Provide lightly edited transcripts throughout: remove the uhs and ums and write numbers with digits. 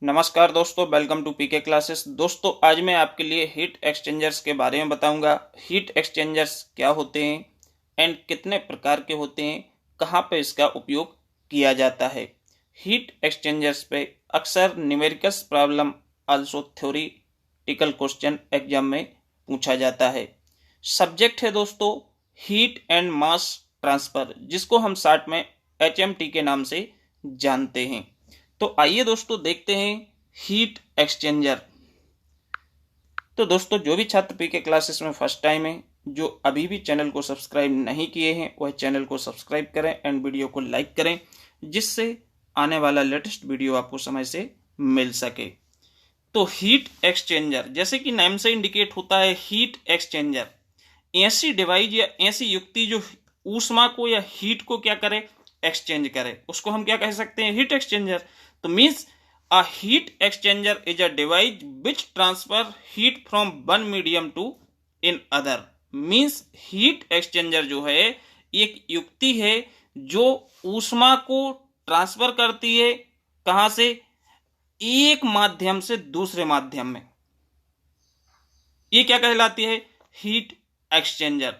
नमस्कार दोस्तों, welcome to PK classes. दोस्तों, आज मैं आपके लिए हीट एक्सचेंजर्स के बारे में बताऊंगा। हीट एक्सचेंजर्स क्या होते हैं एंड कितने प्रकार के होते हैं, कहाँ पे इसका उपयोग किया जाता है। हीट एक्सचेंजर्स पे अक्सर numericals problem also theoretical question exam में पूछा जाता है। सब्जेक्ट है दोस्तों हीट एंड मास ट्रांसफर, जिसको हम शॉर्ट में HMT के नाम से जानते हैं। तो आइए दोस्तों देखते हैं हीट एक्सचेंजर। तो दोस्तों, जो भी छात्र पीके क्लासेस में फर्स्ट टाइम है, जो अभी भी चैनल को सब्सक्राइब नहीं किए हैं, वह चैनल को सब्सक्राइब करें एंड वीडियो को लाइक करें, जिससे आने वाला लेटेस्ट वीडियो आपको समय से मिल सके। तो हीट एक्सचेंजर जैसे कि नाम से इंडिकेट होता है, हीट एक्सचेंजर ऐसी डिवाइस या ऐसी युक्ति जो ऊष्मा को या हीट को क्या करे, एक्सचेंज करे, उसको हम क्या कह सकते हैं, हीट एक्सचेंजर। तो means a heat exchanger is a device which transfer heat from one medium to another. Means heat exchanger जो है एक युक्ति है जो ऊष्मा को ट्रांसफर करती है, कहां से, एक माध्यम से दूसरे माध्यम में। ये क्या कहलाती है, हीट एक्सचेंजर।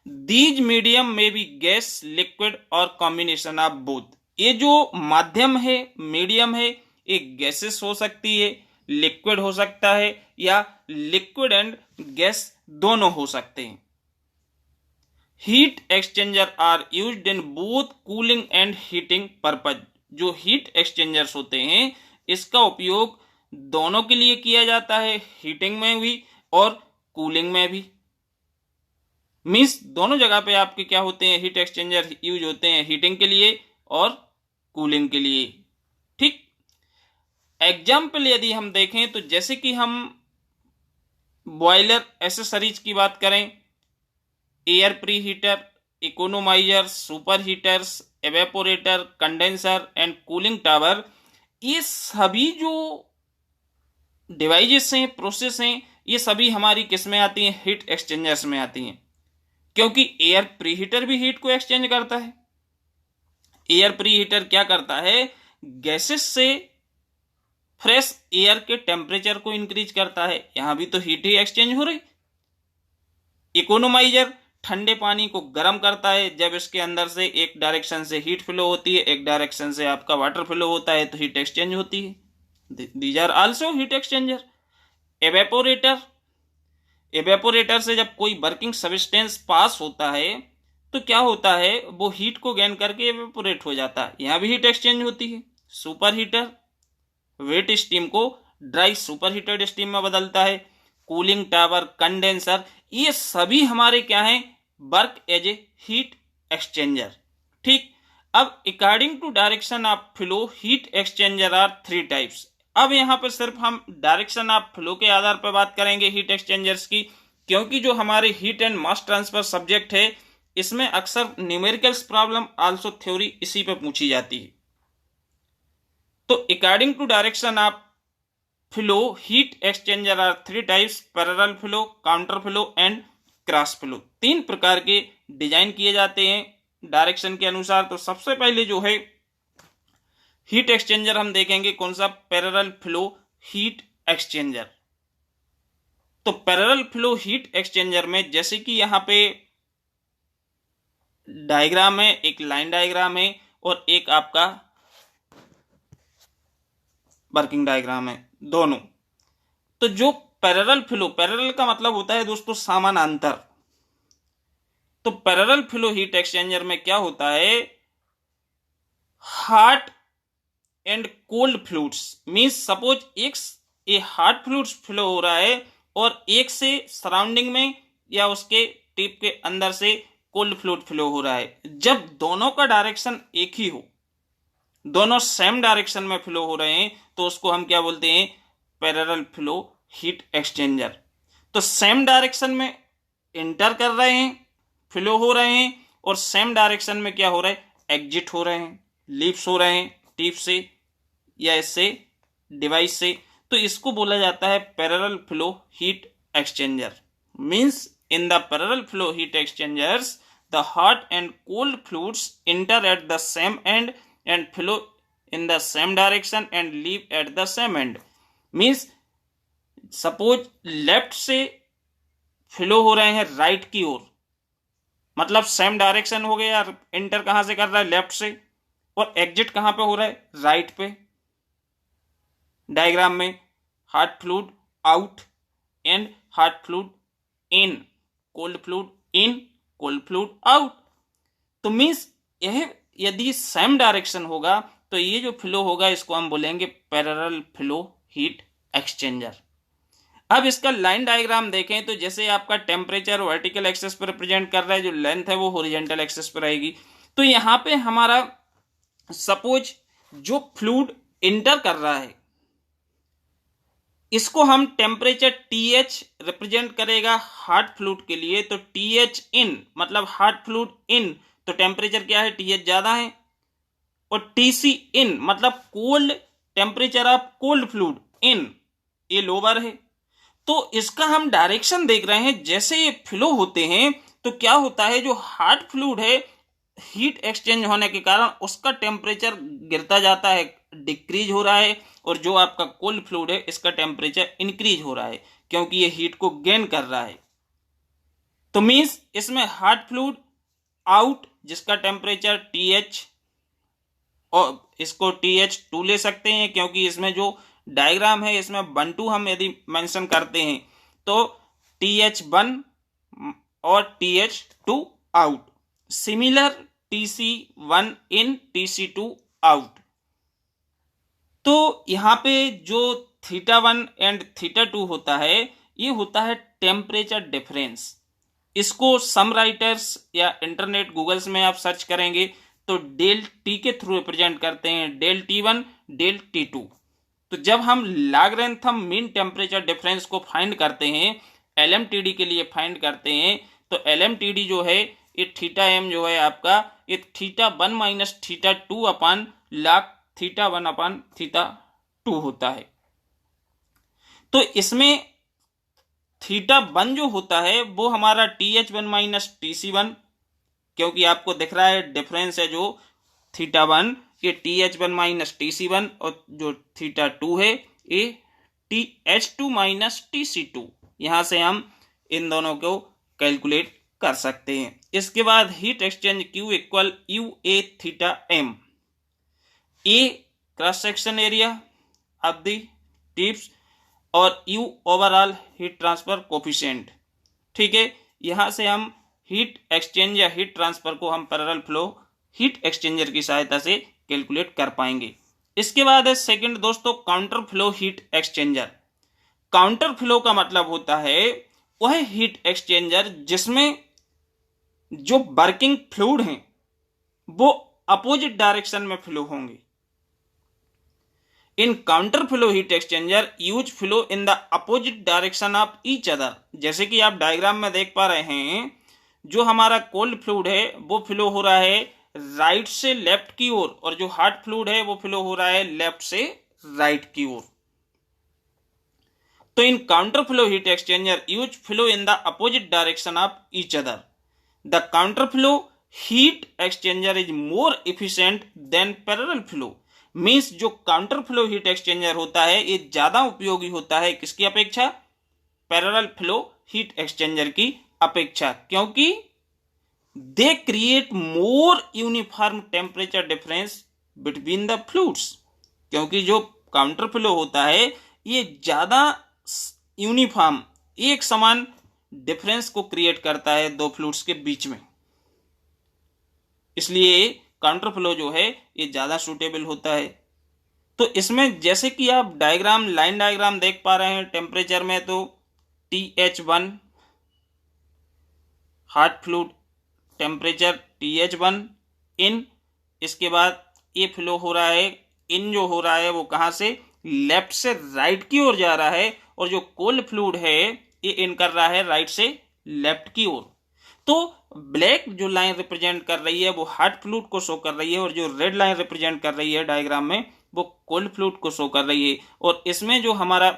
दीज मीडियम में बी गैस, लिक्विड और कॉम्बिनेशन ऑफ बोथ। ये जो माध्यम है, मीडियम है, एक गैसेस हो सकती है, लिक्विड हो सकता है, या लिक्विड एंड गैस दोनों हो सकते हैं। Heat exchanger are used in both cooling and heating purpose. जो हीट एक्सचेंजर्स होते हैं इसका उपयोग दोनों के लिए किया जाता है, हीटिंग में भी और कूलिंग में भी। मीन्स दोनों जगह पे आपके क्या होते हैं, हीट एक्सचेंजर यूज होते हैं, हीटिंग के लिए और कूलिंग के लिए। ठीक, एग्जाम्पल यदि हम देखें तो जैसे कि हम बॉयलर एसेसरीज की बात करें, air pre heater, economiser, super heaters, evaporator, condenser and cooling tower, ये सभी जो डिवाइसेस हैं, प्रोसेस हैं, ये सभी हमारी किस में आती हैं, हीट एक्सचेंजर्स में आती हैं। क्योंकि एयर प्री हीटर भी हीट को एक्सचेंज करता है। एयर प्री हीटर क्या करता है, गैसेस से फ्रेश एयर के टेम्परेचर को इंक्रीज करता है, यहां भी तो हीट ही एक्सचेंज हो रही। इकोनोमाइजर ठंडे पानी को गर्म करता है, जब इसके अंदर से एक डायरेक्शन से हीट फ्लो होती है, एक डायरेक्शन से आपका वाटर फ्लो होता है, तो हीट एक्सचेंज होती है। These are also heat exchanger. Evaporator, evaporator से जब कोई वर्किंग सब्सटेंस पास होता है तो क्या होता है, वो हीट को गेन करके एवेपोरेट हो जाता है, यहां भी हीट एक्सचेंज होती है। सुपर हीटर वेट स्टीम को ड्राई सुपर हीटेड स्टीम में बदलता है। कूलिंग टावर, कंडेंसर, ये सभी हमारे क्या हैं, work as a heat exchanger. ठीक, अब according to direction of flow heat exchanger are three types. अब यहां पर सिर्फ हम डायरेक्शन ऑफ फ्लो के आधार पर बात करेंगे हीट एक्सचेंजर्स की, क्योंकि जो हमारे heat and mass transfer subject है इसमें अक्सर न्यूमेरिकल्स प्रॉब्लम आल्सो थ्योरी इसी पे पूछी जाती है। तो according to direction of flow heat exchanger are three types, parallel flow, counter flow and cross flow. तीन प्रकार के डिजाइन किए जाते हैं डायरेक्शन के अनुसार। तो सबसे पहले जो है हीट एक्सचेंजर हम देखेंगे कौन सा, पैरेलल फ्लो हीट एक्सचेंजर। तो पैरेलल फ्लो हीट एक्सचेंजर में जैसे कि यहां पे डायग्राम है, एक लाइन डायग्राम है और एक आपका वर्किंग डायग्राम है, दोनों। तो जो पैरेलल फ्लो, पैरेलल का मतलब होता है दोस्तों समानांतर। तो पैरेलल फ्लो हीट एक्सचेंजर में क्या होता है, hot and cold fluids, means suppose एक ये हॉट फ्लूइड्स फ्लो हो रहा है और एक से सराउंडिंग में या उसके टिप के अंदर से कोल्ड फ्लूइड फ्लो हो रहा है। जब दोनों का डायरेक्शन एक ही हो, दोनों सेम डायरेक्शन में फ्लो हो रहे हैं, तो उसको हम क्या बोलते हैं, पैरेलल फ्लो हीट एक्सचेंजर। तो सेम डायरेक्शन में इंटर कर रहे हैं, फ्लो हो रहे हैं, और सेम डायरेक्शन में क्या हो रहा है, एग्जिट हो रहे हैं, लीव्स हो रहे हैं टिप से या इससे डिवाइस से। तो इसको बोला जाता है parallel flow heat exchanger. Means in the parallel flow heat exchangers the hot and cold fluids inter at the same and and flow in the same direction and leave at the same end. Means suppose left से flow हो रहे हैं right की ओर, मतलब same direction हो गया। Enter कहां से कर रहा है? लेफ्ट से। और एग्जिट कहां पे हो रहा है? राइट पे। डायग्राम में hot fluid out and hot fluid in, cold fluid in, cold fluid out. तो मीन्स यह यदि सेम डायरेक्शन होगा तो ये जो फ्लो होगा इसको हम बोलेंगे पैरेलल फ्लो हीट एक्सचेंजर। अब इसका लाइन डायग्राम देखें तो जैसे आपका टेम्परेचर वर्टिकल एक्सिस पर रिप्रेजेंट कर रहा है, जो लेंथ है वो हॉरिजॉन्टल एक्सिस पर रहेगी। तो यहां पे हमारा सपोज जो फ्लूइड इंटर कर रहा है इसको हम टेम्परेचर TH रिप्रेजेंट करेगा हॉट फ्लूइड के लिए। तो TH इन मतलब हॉट फ्लूइड इन, तो टेम्परेचर क्या है? TH ज्यादा है। और TC इन मतलब cold temperature of cold fluid in, ये लोअर है। तो इसका हम डायरेक्शन देख रहे हैं, जैसे ये फ्लो होते हैं तो क्या होता है, जो हॉट फ्लूइड है हीट एक्सचेंज होने के कारण उसका टेम्परेचर गिरता जाता है, डिक्रीज हो रहा है। और जो आपका कोल्ड फ्लूइड है इसका टेम्परेचर इंक्रीज हो रहा है, क्योंकि ये हीट को गेन कर रहा है। तो मींस इसमें हॉट फ्लूइड आउट जिसका टेम्परेचर TH, और इसको TH2 ले सकते हैं, क्योंकि इसमें जो डायग्राम है इसमें 1 2 हम यदि मेंशन करते हैं तो TH1 और TH2 आउट। सिमिलर TC1 इन, TC2 आउट। तो यहां पे जो θ1 एंड θ2 होता है ये होता है टेम्परेचर डिफरेंस। इसको सम राइटर्स या इंटरनेट गूगल्स में आप सर्च करेंगे तो डेल टी के थ्रू रिप्रेजेंट करते हैं, डेल T1 डेल T2। तो जब हम लॉगरेंथम मीन टेम्परेचर डिफरेंस को फाइंड करते हैं, LMTD के लिए फाइंड करते हैं, तो LMTD जो है ये θm जो है आपका ये θ1 माइनस θ2 अपन log θ1 अपन θ2 होता है। तो इसमें θ1 जो होता है वो हमारा TH1 माइनस TC1, क्योंकि आपको दिख रहा है डिफरेंस है जो θ1 ये TH1 माइनस TC1 और जो θ2 है ये TH2 माइनस TC2। यहां से हम इन दोनों को कैलकुलेट कर सकते हैं। इसके बाद heat exchange Q equal UA theta M। A cross section area of the tips और U overall heat transfer coefficient. ठीक है, यहां से हम हीट एक्सचेंज या हीट ट्रांसफर को हम पैरेलल फ्लो हीट एक्सचेंजर की सहायता से कैलकुलेट कर पाएंगे। इसके बाद है सेकंड दोस्तों counter flow heat exchanger. Counter flow का मतलब होता है वह हीट एक्सचेंजर जिसमें जो वर्किंग फ्लूइड हैं वो अपोजिट डायरेक्शन में फ्लो होंगे। इन counter flow heat exchanger use flow in the opposite direction of each other. जैसे कि आप डायग्राम में देख पा रहे हैं, जो हमारा कोल्ड फ्लूइड है वो फ्लो हो रहा है राइट से लेफ्ट की ओर, और जो हॉट फ्लूइड है वो फ्लो हो रहा है लेफ्ट से राइट की ओर। तो in counter flow heat exchanger use flow in the opposite direction of each other. The counter flow heat exchanger is more efficient than parallel flow. Means जो काउंटर फ्लो हीट एक्सचेंजर होता है ये ज्यादा उपयोगी होता है किसकी अपेक्षा? पैरेलल फ्लो हीट एक्सचेंजर की अपेक्षा, क्योंकि they create more uniform temperature difference between the fluids. क्योंकि जो काउंटर फ्लो होता है ये ज्यादा यूनिफॉर्म एक समान डिफरेंस को क्रिएट करता है दो फ्लूइड्स के बीच में, इसलिए काउंटर फ्लो जो है ये ज्यादा सूटेबल होता है। तो इसमें जैसे कि आप डायग्राम लाइन डायग्राम देख पा रहे हैं टेम्परेचर में, तो TH1 hot fluid temperature TH1 इन, इसके बाद ये फ्लो हो रहा है इन, जो हो रहा है वो कहां से? लेफ्ट से राइट की ओर जा रहा है, और जो कोल्ड फ्लूइड है ये इन कर रहा है राइट से लेफ्ट की ओर। तो ब्लैक जो लाइन रिप्रेजेंट कर रही है वो हॉट फ्लूइड को शो कर रही है, और जो रेड लाइन रिप्रेजेंट कर रही है डायग्राम में वो कोल्ड फ्लूइड को शो कर रही है। और इसमें जो हमारा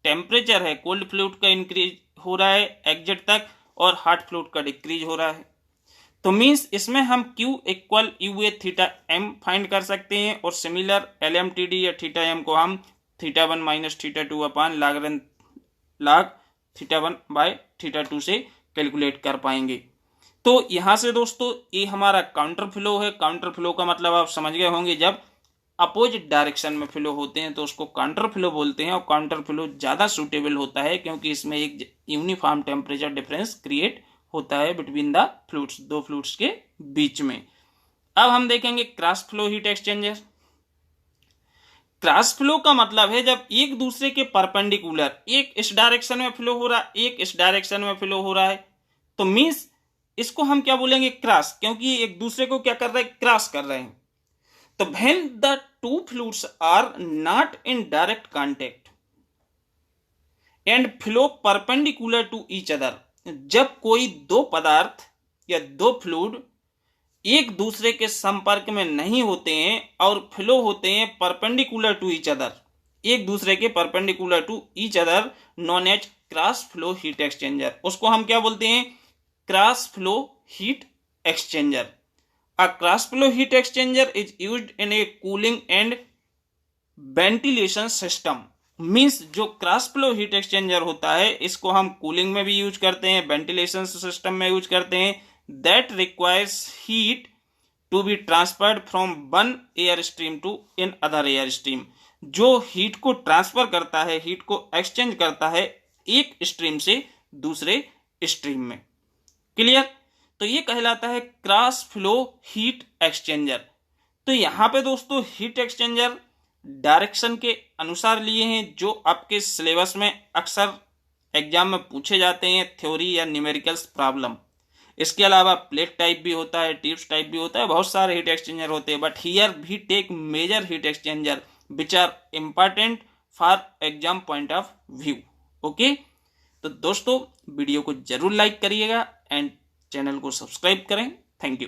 टेम्परेचर है कोल्ड फ्लूइड का इंक्रीज हो रहा है एग्जिट तक, और हॉट फ्लूइड का डिक्रीज हो रहा है। तो मीन्स इसमें हम Q equal U A theta M find कर सकते हैं और सिमिलर LMTD या थीटा एम को हम थीटा 1 माइनस थीटा 2 अपान लाग थीटा 1 बाय थीटा 2 से कैलकुलेट कर पाएंगे। तो यहां से दोस्तों ये हमारा काउंटर फ्लो है। काउंटर फ्लो का मतलब आप समझ गए होंगे, जब अपोजिट डायरेक्शन में फ्लो होते हैं तो उसको काउंटर फ्लो बोलते हैं। और काउंटर फ्लो ज़्यादा सूटेबल होता है क्योंकि इसमें एक यूनिफॉर्म टेम्परेचर डिफरेंस क्रिएट होता है बिटवीन द फ्लूइड्स, दो फ्लूइड्स के बीच में। अब हम देखेंगे cross flow heat exchanger. Cross flow का मतलब है जब एक दूसरे के परपेंडिकुलर, एक इस डायरेक्शन में फ्लो हो रहा है, एक इस डायरेक्शन में फ्लो हो रहा है, तो मीन्स इसको हम क्या बोलेंगे, क्रॉस, क्योंकि एक दूसरे को क्या कर रहे हैं, क्रॉस कर रहे हैं। तो when the two fluids are not in direct contact and flow perpendicular to each other, जब कोई दो पदार्थ या दो फ्लूइड एक दूसरे के संपर्क में नहीं होते हैं और फ्लो होते हैं परपेंडिकुलर टू ईच अदर, एक दूसरे के perpendicular to each other, known as cross flow heat exchanger. उसको हम क्या बोलते हैं, cross flow heat exchanger. A cross flow heat exchanger is used in a cooling and ventilation system. Means जो cross flow heat exchanger होता है इसको हम कूलिंग में भी यूज करते हैं, वेंटिलेशन सिस्टम में यूज करते हैं। That requires heat to be transferred from one air stream to another air stream. जो हीट को ट्रांसफर करता है, हीट को एक्सचेंज करता है एक स्ट्रीम से दूसरे स्ट्रीम में। क्लियर? तो ये कहलाता है क्रॉस फ्लो हीट एक्सचेंजर। तो यहां पे दोस्तों हीट एक्सचेंजर डायरेक्शन के अनुसार लिए हैं जो आपके सिलेबस में अक्सर एग्जाम में पूछे जाते हैं, थ्योरी या न्यूमेरिकल्स प्रॉब्लम। इसके अलावा प्लेट टाइप भी होता है, ट्यूब्स टाइप भी होता है, बहुत सारे हीट एक्सचेंजर होते हैं, but here we take major heat exchanger which are important for exam point of view. Okay, तो दोस्तों वीडियो को जरूर लाइक करिएगा एंड चैनल को सब्सक्राइब करें। Thank you.